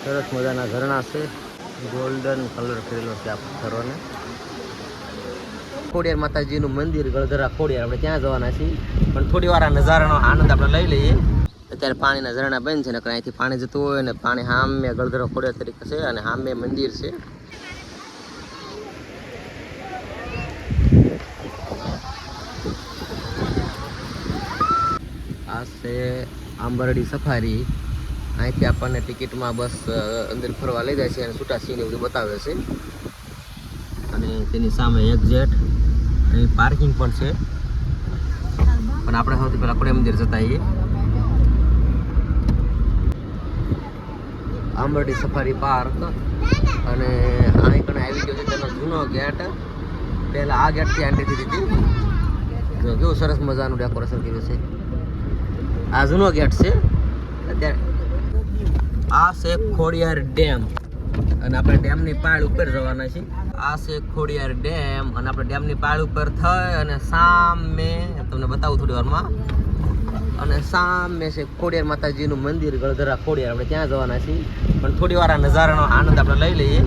સરસ મજાના ઝરણા છે, ગોલ્ડન કલર કરેલો છે આ પથ્થરોને. ખોડિયાર માતાજીનું મંદિર ગળધરા ખોડિયાર, આપણે ત્યાં જવાના છીએ, પણ થોડી વાર આ નજારાનો આનંદ આપણે લઈ લઈએ. અત્યારે પાણીના ઝરણા બંધ છે, નકર અહીંથી પાણી જતું હોય ને પાણી સામે ગળધરા ખોડિયાર તરીકે છે અને સામે મંદિર છે. આ છે આંબરડી સફારી. અહીંથી આપણને ટિકિટમાં બસ અંદર ફરવા લઈ જાય છે અને છૂટા સીન બધું બતાવે છે. અને તેની સામે એક્ઝેટ અહીં પાર્કિંગ પણ છે, પણ આપણે સૌથી પહેલાં ખોડિયાર મંદિર જતા આવીએ. આંબરડી સફારી પાર્ક, અને અહીં કણે આવી ગયો છે તેનો જૂનો ગેટ. પહેલાં આ ગેટથી એન્ટ્રી થઈ હતી. જો કેવું સરસ મજાનું ડેકોરેશન કર્યું છે. આ જૂનો ગેટ છે. અત્યારે આ છે ખોડિયાર ડેમ, અને આપણે ડેમની પાળ ઉપર જવાના છીએ. આ છે ખોડિયાર ડેમ, અને આપણે ડેમની પાળ ઉપર થઈ અને સામે તમને બતાવું થોડી વારમાં, અને સામે છે ખોડિયાર માતાજીનું મંદિર ગળધરા ખોડિયાર, આપણે ત્યાં જવાના છીએ, પણ થોડી વાર આ નજારાનો આનંદ આપણે લઈ લઈએ.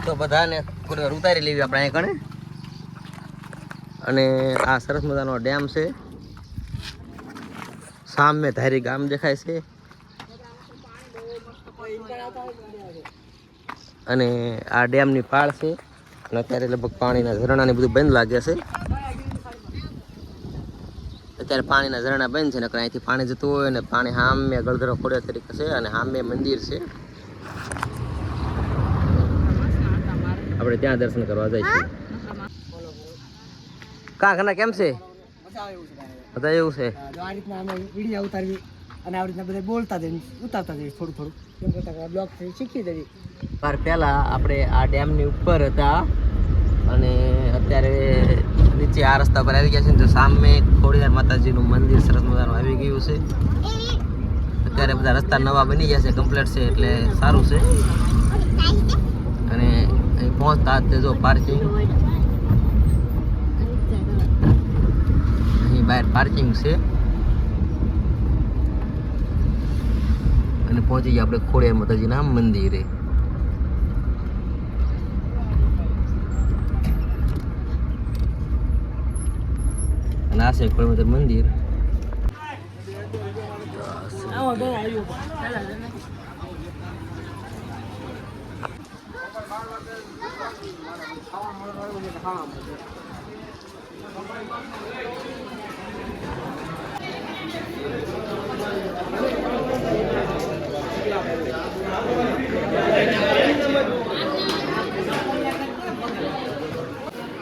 તો બધાને થોડી વાર ઉતારી લેવી આપણે અહીં કણે. અને આ સરસ મજાનો ડેમ છે, સામે ધારી ગામ દેખાય છે, અને આ ડેમની પાળ છે. અને અત્યારે લગભગ પાણીના ઝરણાને બધું બંધ લાગે છે. અત્યારે પાણીના ઝરણા બંધ છે, નકર અહીંથી પાણી જતું હોય ને પાણી સામે ગળધરો ખોડિયાર તરીકે છે અને સામે મંદિર છે. આપણે ત્યાં દર્શન કરવા જઈશું. કા ઘણા કેમ છે? બધા એવું છે. આ રીતના અમે વિડીયો ઉતારવી અને આ રીતના બધા બોલતા જઈએ, ઉતારતા જઈએ થોડું થોડું, કેમ કરતા બ્લોગ શીખી જઈએ. પહેલા આપણે આ ડેમની ઉપર હતા અને અત્યારે નીચે આ રસ્તા પર આવી ગયા છે. તો સામે ખોડિયાર માતાજીનું મંદિર સરસ મજાનું આવી ગયું છે. અત્યારે બધા રસ્તા નવા બની ગયા છે, કમ્પ્લીટ છે, એટલે સારું છે. અને અહીં પહોંચતા જ જો પાર્કિંગ, અહીં બહાર પાર્કિંગ છે. અને પહોંચી ગયા આપણે ખોડિયાર માતાજીના મંદિરે. અને આ છે ખોડિયાર મંદિર.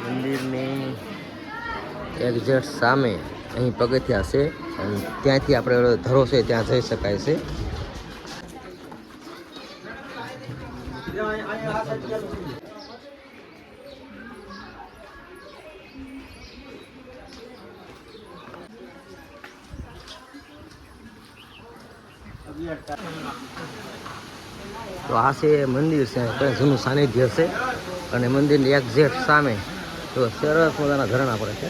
મંદિરની એક્ઝેક્ટ સામે અહીં પગથિયા છે, અને ત્યાંથી આપણે ધરો છે ત્યાં જઈ શકાય છે. તો આ છે મંદિર છે, જૂનું સાનિધ્ય છે, અને મંદિરની એક્ઝેક્ટ સામે તો સરસ મજાના ઝરણા પડે છે.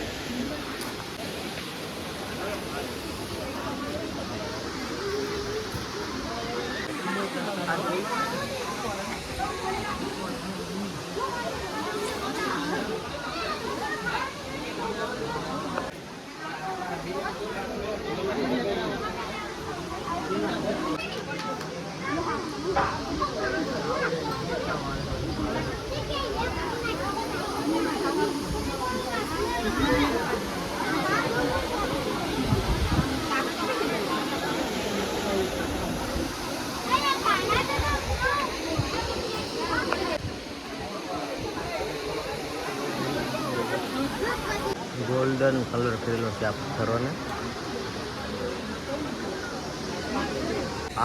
ગોલ્ડન કલર કરેલો છે આ પથ્થરોને.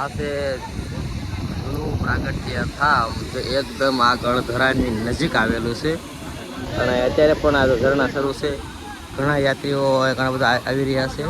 આ છે જૂનું પ્રાગટ્ય થાવ, જે એકદમ આ ગળધરાની નજીક આવેલું છે. અને અત્યારે પણ આ ઝરણા શરૂ છે. ઘણા યાત્રીઓ ઘણા બધા આવી રહ્યા છે.